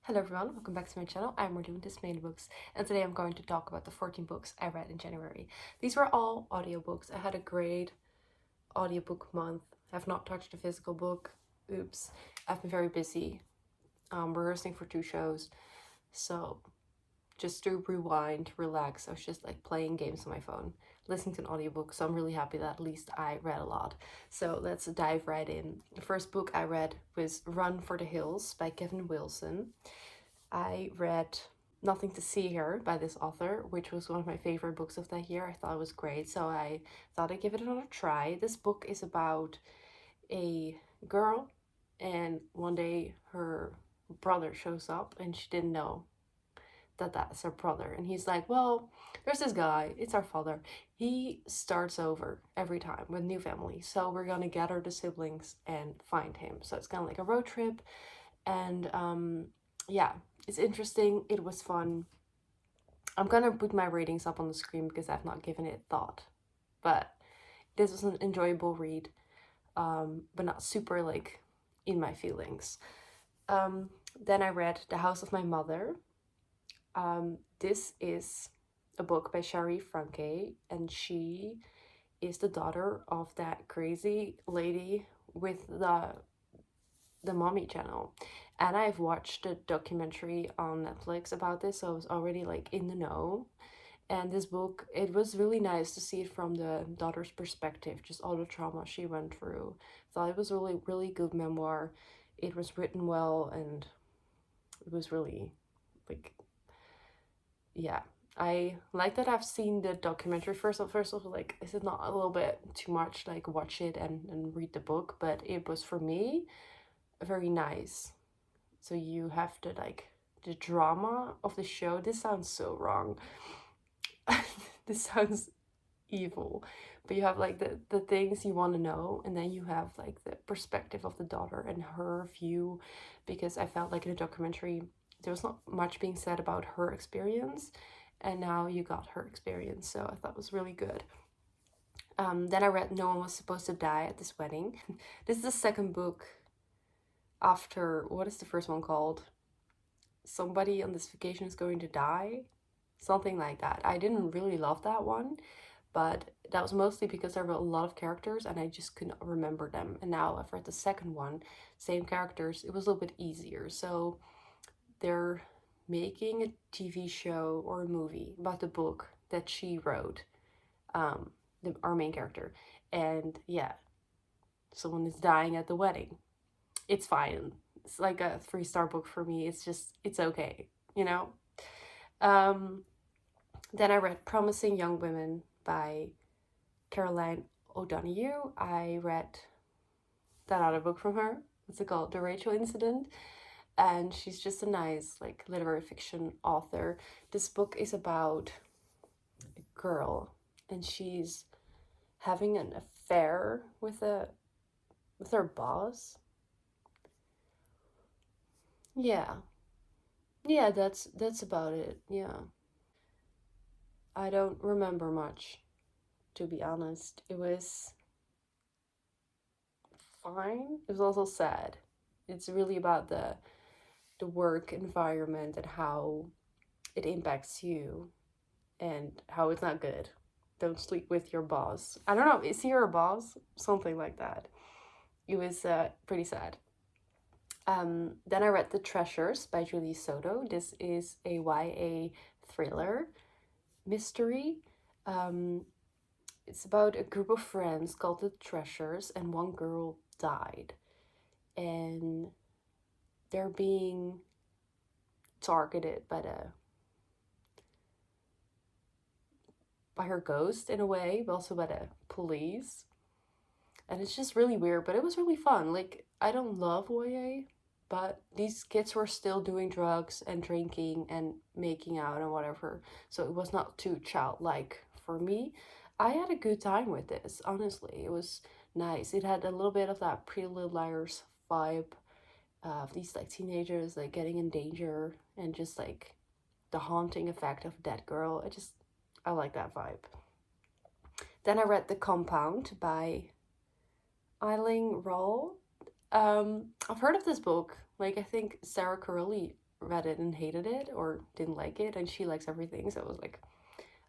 Hello everyone, welcome back to my channel. I'm reviewing Dismayed books, and today I'm going to talk about the 14 books I read in January. These were all audiobooks. I had a great audiobook month. I've not touched a physical book. Oops. I've been very busy rehearsing for 2 shows. So just to rewind, relax, I was just like playing games on my phone, listening to an audiobook. So I'm really happy that at least I read a lot. So let's dive right in. The first book I read was Run for the Hills by Kevin Wilson. I read Nothing to See Here by this author, which was one of my favorite books of that year. I thought it was great, so I thought I'd give it another try. This book is about a girl, and one day her brother shows up, and she didn't know that that's her brother. And he's like, well, there's this guy, it's our father. He starts over every time with new family, so we're gonna gather the siblings and find him. So it's kind of like a road trip, and yeah, it's interesting. It was fun. I'm gonna put my ratings up on the screen because I've not given it thought, but this was an enjoyable read, but not super like in my feelings. Then I read The House of My Mother. This is a book by Shari Franke, and she is the daughter of that crazy lady with the Mommy channel. And I've watched a documentary on Netflix about this, so I was already like in the know. And this book, it was really nice to see it from the daughter's perspective, just all the trauma she went through. I thought it was really, really good memoir. It was written well, and it was really like, yeah. I like that I've seen the documentary first of like, is it not a little bit too much, like watch it and read the book, but it was for me very nice. So you have to like the drama of the show. This sounds so wrong. This sounds evil. But you have like the things you want to know, and then you have like the perspective of the daughter and her view, because I felt like in a documentary there was not much being said about her experience, and now you got her experience, so I thought it was really good. Then I read No One Was Supposed to Die at This Wedding. This is the second book after, what is the first one called? Somebody on this vacation is going to die, something like that. I didn't really love that one, but that was mostly because there were a lot of characters and I just couldn't remember them. And now I've read the second one, same characters, it was a little bit easier. So they're making a TV show or a movie about the book that she wrote, our main character. And yeah, someone is dying at the wedding. It's fine. It's like a 3-star book for me. It's just, it's okay, you know? Um, then I read Promising Young Women by Caroline O'Donoghue. I read that other book from her. What's it called? The Rachel Incident. And she's just a nice, like, literary fiction author. This book is about a girl, and she's having an affair with her boss. Yeah. Yeah, that's about it. Yeah. I don't remember much, to be honest. It was fine. It was also sad. It's really about the work environment and how it impacts you and how it's not good. Don't sleep with your boss. I don't know, is he your boss? Something like that. It was pretty sad. Then I read The Treasures by Julie Soto. This is a YA thriller mystery. It's about a group of friends called the Treasures, and one girl died. And they're being targeted by her ghost in a way, but also by the police. And it's just really weird, but it was really fun. Like, I don't love YA, but these kids were still doing drugs and drinking and making out and whatever. So it was not too childlike for me. I had a good time with this, honestly. It was nice. It had a little bit of that Pretty Little Liars vibe of these like teenagers like getting in danger, and just like the haunting effect of that girl. I like that vibe. Then I read The Compound by Eileen Roll. I've heard of this book. Like, I think Sarah Carelli read it and hated it or didn't like it, and she likes everything. So it was like,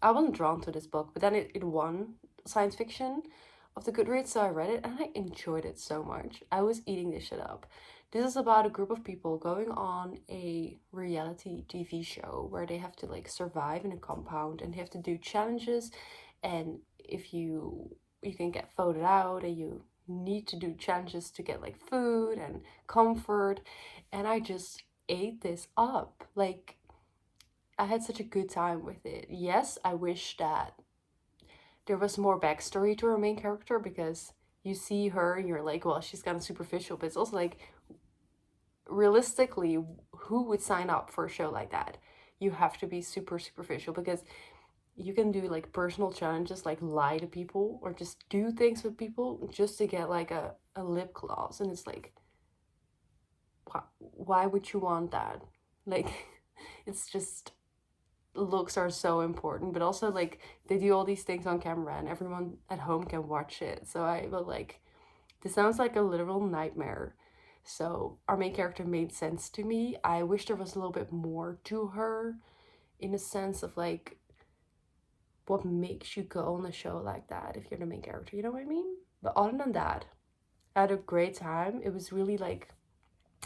I wasn't drawn to this book, but then it won science fiction of the Goodreads, so I read it and I enjoyed it so much. I was eating this shit up. This is about a group of people going on a reality TV show where they have to like survive in a compound and they have to do challenges, and if you can get voted out and you need to do challenges to get like food and comfort, and I just ate this up. Like, I had such a good time with it. Yes, I wish that there was more backstory to our main character, because you see her and you're like, well, she's kind of superficial, but it's also like, realistically, who would sign up for a show like that? You have to be super superficial, because you can do like personal challenges, like lie to people or just do things with people just to get like a lip gloss. And it's like, why would you want that? Like, it's just, looks are so important, but also like they do all these things on camera and everyone at home can watch it. So I was like, this sounds like a literal nightmare. So our main character made sense to me. I wish there was a little bit more to her, in a sense of like, what makes you go on a show like that if you're the main character, you know what I mean? But other than that, I had a great time. It was really like,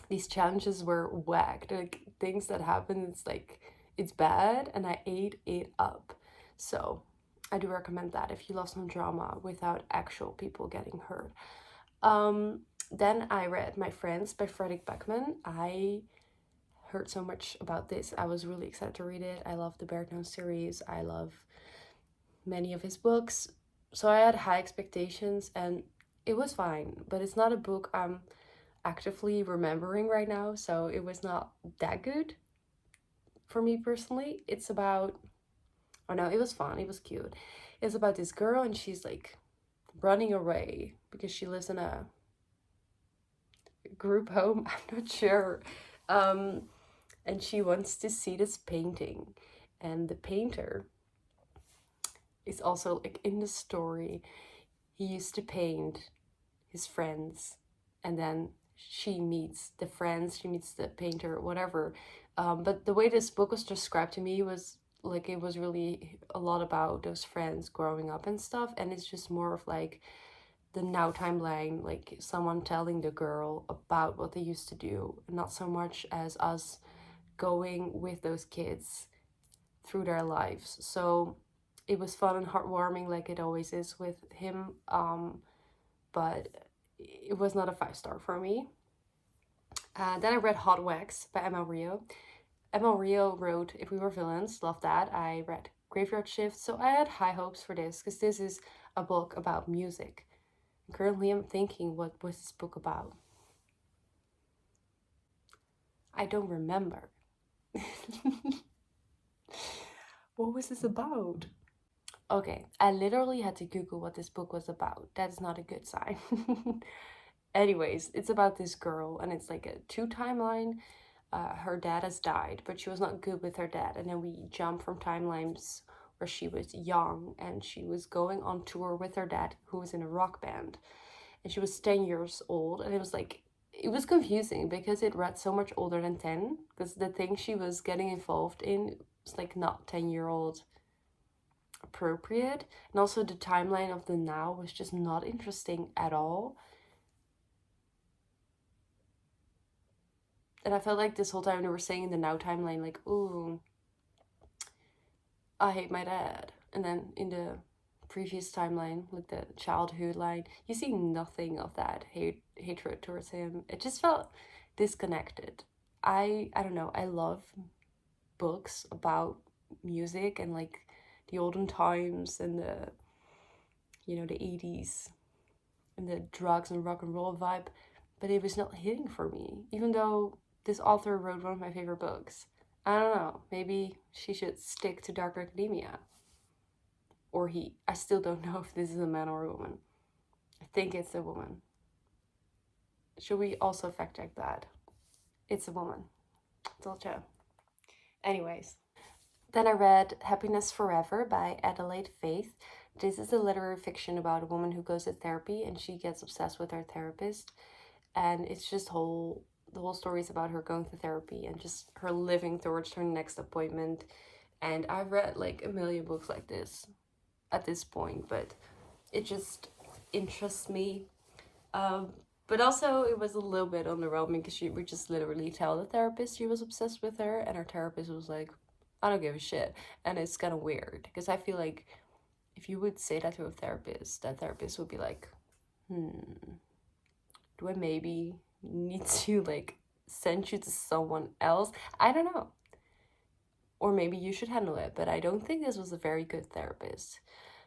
these challenges were whacked, like things that happen, it's like, it's bad, and I ate it up. So I do recommend that if you love some drama without actual people getting hurt. Then I read My Friends by Fredrik Backman. I heard so much about this. I was really excited to read it. I love the Bergman series. I love many of his books. So I had high expectations and it was fine, but it's not a book I'm actively remembering right now, so it was not that good for me personally. It's about, oh no, it was fun, it was cute. It's about this girl and she's like running away because she lives in a group home. I'm not sure. And she wants to see this painting, and the painter is also like in the story. He used to paint his friends, and then she meets the friends, she meets the painter, whatever. But the way this book was described to me was like, it was really a lot about those friends growing up and stuff, and it's just more of like the now timeline, like someone telling the girl about what they used to do, not so much as us going with those kids through their lives. So it was fun and heartwarming, like it always is with him. But it was not a 5-star for me. Then I read Hot Wax by Emma Rio. Emma Rio wrote If We Were Villains, love that. I read Graveyard Shift, so I had high hopes for this, because this is a book about music. Currently I'm thinking, what was this book about? I don't remember. What was this about? Okay, I literally had to Google what this book was about. That's not a good sign. Anyways, it's about this girl, and it's like a 2 timeline. Her dad has died, but she was not good with her dad. And then we jump from timelines where she was young and she was going on tour with her dad, who was in a rock band. And she was 10 years old, and it was like, it was confusing because it read so much older than 10, because the thing she was getting involved in was like not 10-year-old appropriate. And also the timeline of the now was just not interesting at all. And I felt like this whole time they were saying in the now timeline, like, ooh, I hate my dad. And then in the previous timeline, like the childhood line, you see nothing of that hatred towards him. It just felt disconnected. I don't know, I love books about music and like the olden times and the, you know, the 80s and the drugs and rock and roll vibe, but it was not hitting for me, even though this author wrote one of my favorite books. I don't know, maybe she should stick to Dark Academia. Or he. I still don't know if this is a man or a woman. I think it's a woman. Should we also fact check that? It's a woman. Dolce. Anyways. Then I read Happiness Forever by Adelaide Faith. This is a literary fiction about a woman who goes to therapy and she gets obsessed with her therapist. And it's just whole the whole story is about her going to therapy and just her living towards her next appointment. And I've read like a million books like this at this point, but it just interests me. Um, but also it was a little bit underwhelming because she would just literally tell the therapist she was obsessed with her, and her therapist was like, "I don't give a shit," and it's kind of weird because I feel like if you would say that to a therapist, that therapist would be like, do I maybe need to like send you to someone else? I don't know. Or maybe you should handle it, but I don't think this was a very good therapist.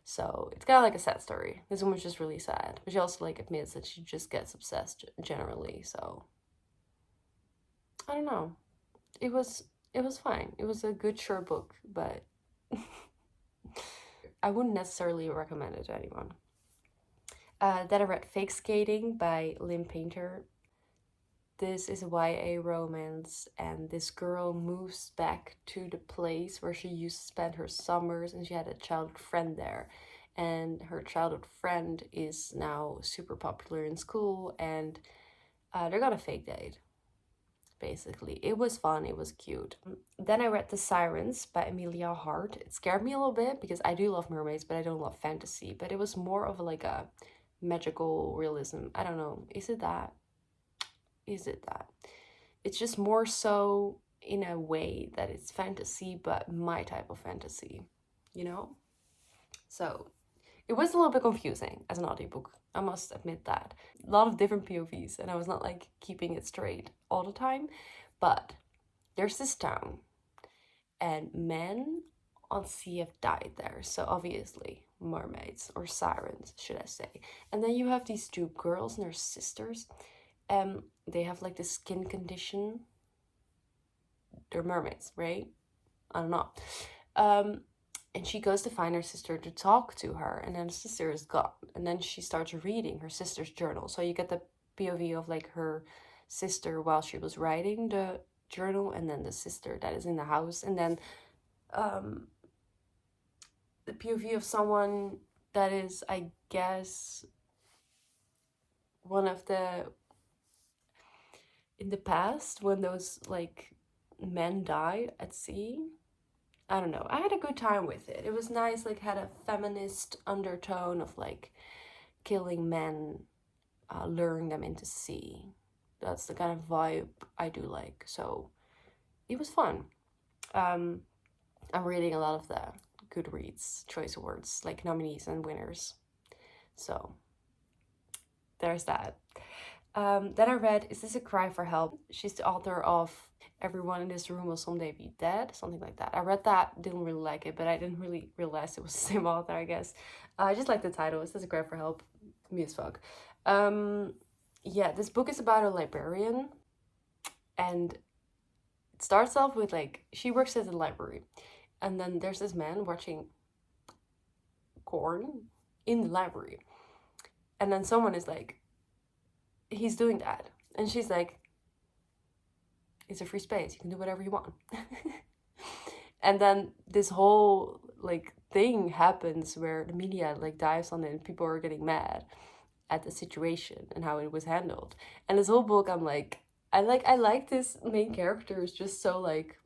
So it's kind of like a sad story. This one was just really sad, but she also like admits that she just gets obsessed generally. So I don't know. It was fine. It was a good short book, but I wouldn't necessarily recommend it to anyone. Then I read Fake Skating by Lynn Painter. This is a YA romance, and this girl moves back to the place where she used to spend her summers, and she had a childhood friend there. And her childhood friend is now super popular in school, and they're gonna fake date. Basically, it was fun, it was cute. Then I read The Sirens by Emilia Hart. It scared me a little bit because I do love mermaids, but I don't love fantasy. But it was more of like a magical realism. I don't know. Is it that? Is it that? It's just more so in a way that it's fantasy, but my type of fantasy, you know? So it was a little bit confusing as an audiobook, I must admit that. A lot of different POVs, and I was not like keeping it straight all the time. But there's this town, and men on sea have died there. So obviously, mermaids or sirens, should I say. And then you have these two girls and their sisters. They have like this skin condition. They're mermaids, right? I don't know. Um, and she goes to find her sister to talk to her, and then the sister is gone. And then she starts reading her sister's journal. So you get the POV of like her sister while she was writing the journal, and then the sister that is in the house, and then um, the POV of someone that is, I guess, one of the in the past when those like men died at sea. I don't know. I had a good time with it. It was nice, like had a feminist undertone of like killing men, luring them into sea. That's the kind of vibe I do like. So it was fun. I'm reading a lot of the Goodreads Choice Awards, like nominees and winners. So there's that. Then I read Is This a Cry for Help? She's the author of Everyone in This Room Will Someday Be Dead, something like that. I read that, didn't really like it, but I didn't really realize it was the same author, I guess. I just like the title, Is This a Cry for Help? Me as fuck. Yeah, this book is about a librarian, and it starts off with like, she works at the library, and then there's this man watching porn in the library. And then someone is like, he's doing that. And she's like, it's a free space. You can do whatever you want. And then this whole like thing happens where the media like dives on it and people are getting mad at the situation and how it was handled. And this whole book, I'm like, I like this main character is just so like,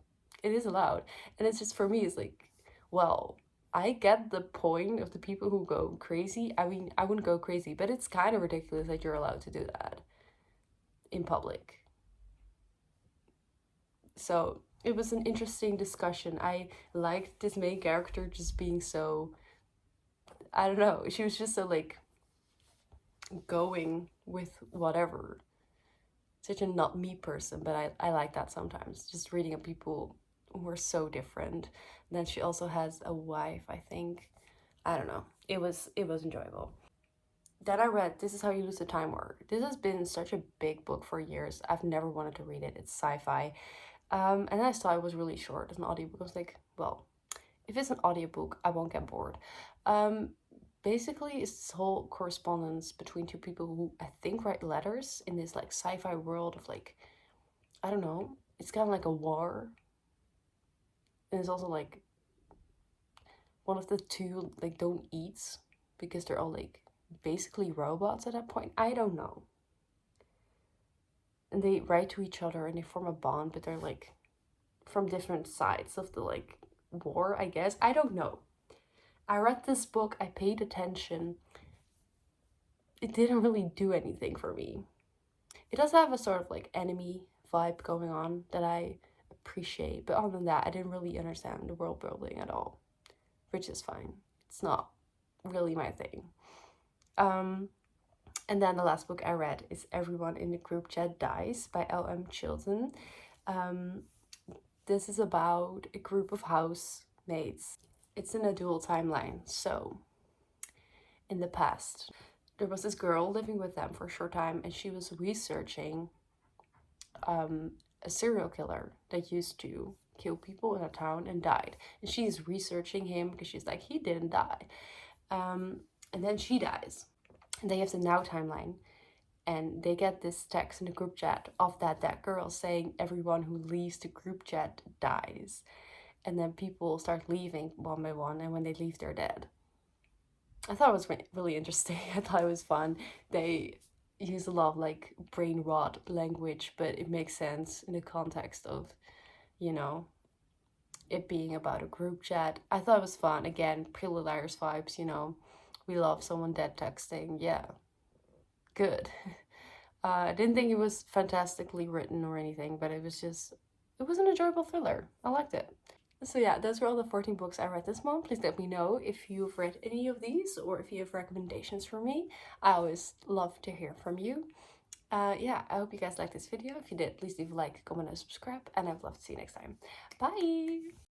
it is allowed. And it's just for me, it's like, well, I get the point of the people who go crazy. I mean, I wouldn't go crazy, but it's kind of ridiculous that you're allowed to do that in public. So it was an interesting discussion. I liked this main character just being so, I don't know, she was just so like going with whatever. Such a not me person, but I like that sometimes. Just reading of people who are so different. And then she also has a wife, I think. I don't know. It was enjoyable. Then I read This Is How You Lose the Time War. This has been such a big book for years. I've never wanted to read it. It's sci-fi. And then I saw it was really short as an audiobook. I was like, well, if it's an audiobook, I won't get bored. Basically, it's this whole correspondence between two people who I think write letters in this like sci-fi world of like, I don't know, it's kind of like a war. And it's also like one of the two like don't eat because they're all like basically robots at that point. I don't know. and they write to each other and they form a bond, but they're like from different sides of the like war, I guess. I don't know. I read this book, I paid attention. It didn't really do anything for me. It does have a sort of like enemy vibe going on that I appreciate, but other than that, I didn't really understand the world building at all, which is fine. It's not really my thing. And then the last book I read is Everyone in the Group Chat Dies by L.M. Chilton. This is about a group of housemates. It's in a dual timeline. So, in the past, there was this girl living with them for a short time, and she was researching a serial killer that used to kill people in a town and died. And she's researching him because she's like, he didn't die. And then she dies. And they have the now timeline. And they get this text in the group chat of that girl saying everyone who leaves the group chat dies. And then people start leaving one by one, and when they leave, they're dead. I thought it was really interesting. I thought it was fun. They use a lot of like brain rot language, but it makes sense in the context of, you know, it being about a group chat. I thought it was fun. Again, Pretty Little Liars vibes, you know. We love someone dead texting. Yeah, good. I didn't think it was fantastically written or anything, but it was an enjoyable thriller. I liked it. So yeah, those were all the 14 books I read this month. Please let me know if you've read any of these or if you have recommendations for me. I always love to hear from you. Yeah, I hope you guys liked this video. If you did, please leave a like, comment, and subscribe, and I'd love to see you next time. Bye!